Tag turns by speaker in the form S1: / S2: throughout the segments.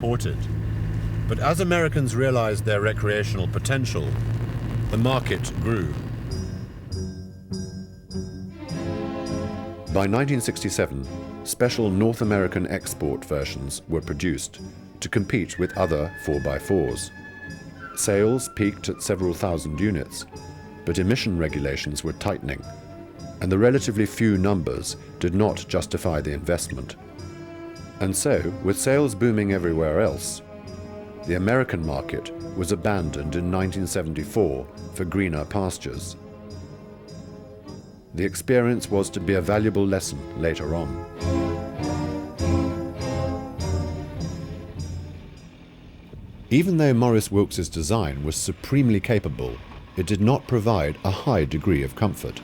S1: imported. But as Americans realized their recreational potential, the market grew. By 1967, special North American export versions were produced to compete with other 4x4s. Sales peaked at several thousand units, but emission regulations were tightening, and the relatively few numbers did not justify the investment. And so, with sales booming everywhere else, the American market was abandoned in 1974 for greener pastures. The experience was to be a valuable lesson later on. Even though Maurice Wilks's design was supremely capable, it did not provide a high degree of comfort.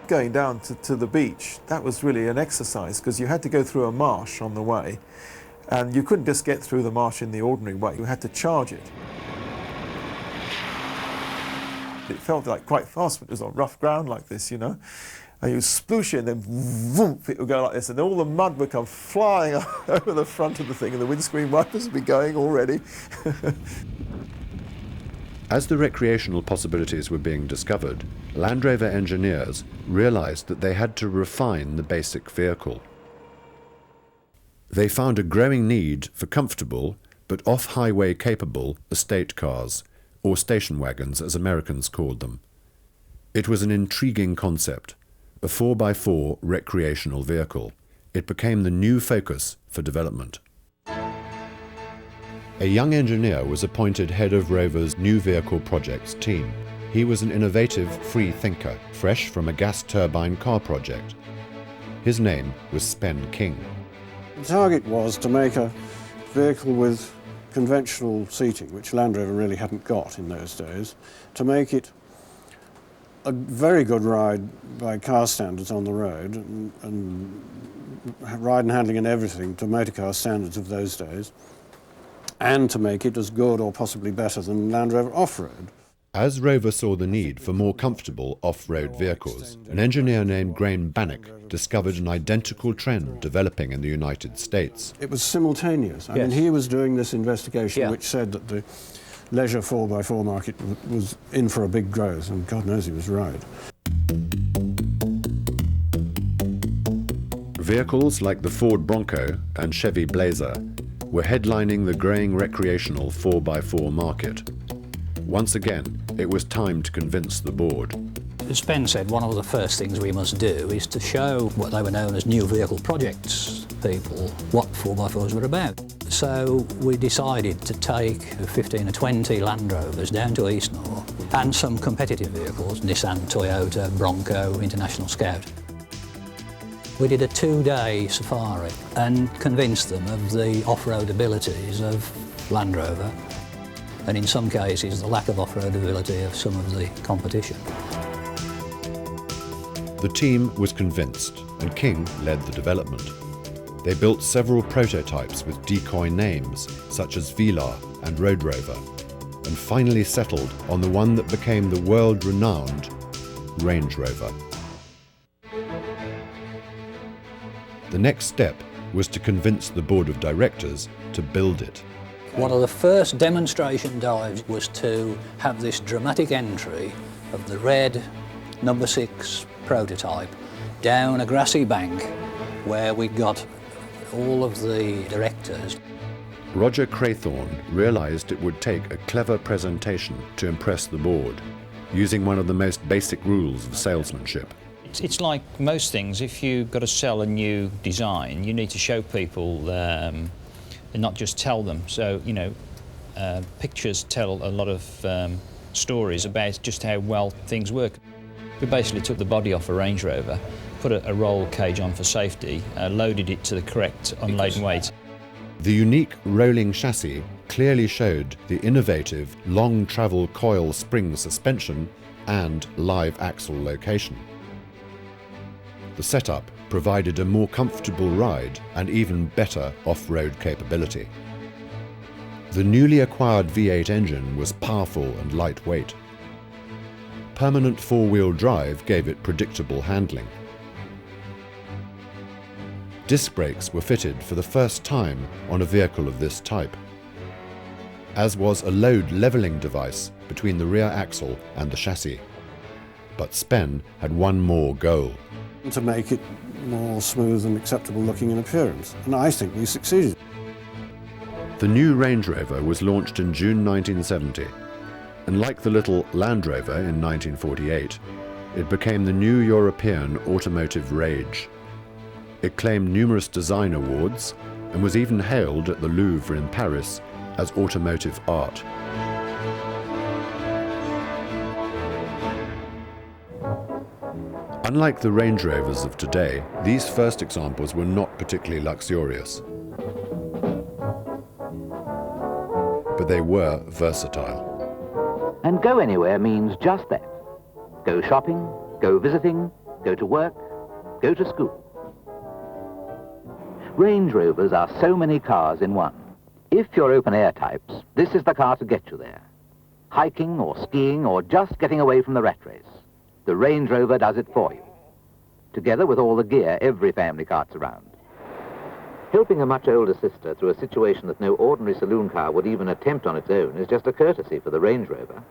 S2: Going down to the beach, that was really an exercise because you had to go through a marsh on the way, and you couldn't just get through the marsh in the ordinary way, you had to charge it. It felt like quite fast when it was on rough ground like this, you know. And you sploosh it and then whoop, it would go like this, and all the mud would come flying over the front of the thing, and the windscreen wipers would be going already.
S1: As the recreational possibilities were being discovered, Land Rover engineers realized that they had to refine the basic vehicle. They found a growing need for comfortable, but off-highway capable estate cars, or station wagons as Americans called them. It was an intriguing concept, a 4x4 recreational vehicle. It became the new focus for development. A young engineer was appointed head of Rover's new vehicle projects team. He was an innovative free thinker, fresh from a gas turbine car project. His name was Spen King.
S3: The target was to make a vehicle with conventional seating, which Land Rover really hadn't got in those days, to make it a very good ride by car standards on the road, and ride and handling and everything to motor car standards of those days, and to make it as good or possibly better than Land Rover off-road.
S1: As Rover saw the need for more comfortable off-road vehicles, an engineer named Graham Bannock discovered an identical trend developing in the United States.
S3: It was simultaneous. I mean, he was doing this investigation which said that the leisure 4x4 market was in for a big growth, and God knows he was right.
S1: Vehicles like the Ford Bronco and Chevy Blazer were headlining the growing recreational 4x4 market. Once again, it was time to convince the board.
S4: As Spen said, one of the first things we must do is to show what they were known as new vehicle projects people what 4x4s were about. So we decided to take 15 or 20 Land Rovers down to East North and some competitive vehicles, Nissan, Toyota, Bronco, International Scout. We did a 2-day safari and convinced them of the off-road abilities of Land Rover, and in some cases the lack of off-road ability of some of the competition.
S1: The team was convinced, and King led the development. They built several prototypes with decoy names, such as Velar and Road Rover, and finally settled on the one that became the world-renowned Range Rover. The next step was to convince the board of directors to build it.
S4: One of the first demonstration dives was to have this dramatic entry of the red number 6 prototype down a grassy bank where we'd got all of the directors.
S1: Roger Craithorne realized it would take a clever presentation to impress the board, using one of the most basic rules of salesmanship.
S5: It's like most things. If you've got to sell a new design, you need to show people and not just tell them. So, you know, pictures tell a lot of stories about just how well things work. We basically took the body off a Range Rover, put a roll cage on for safety, loaded it to the correct unladen weight.
S1: The unique rolling chassis clearly showed the innovative long travel coil spring suspension and live axle location. The setup provided a more comfortable ride and even better off-road capability. The newly acquired V8 engine was powerful and lightweight. Permanent four-wheel drive gave it predictable handling. disc brakes were fitted for the first time on a vehicle of this type, as was a load levelling device between the rear axle and the chassis. But Spen had one more goal.
S3: To make it more smooth and acceptable looking in appearance, and I think we succeeded.
S1: The new Range Rover was launched in June 1970, and like the little Land Rover in 1948, it became the new European automotive rage. It claimed numerous design awards and was even hailed at the Louvre in Paris as automotive art. Unlike the Range Rovers of today, these first examples were not particularly luxurious, but they were versatile.
S6: And go anywhere means just that. Go shopping, go visiting, go to work, go to school. Range Rovers are so many cars in one. If you're open-air types, this is the car to get you there. Hiking or skiing or just getting away from the rat race. The Range Rover does it for you, together with all the gear every family carts around. Helping a much older sister through a situation that no ordinary saloon car would even attempt on its own is just a courtesy for the Range Rover.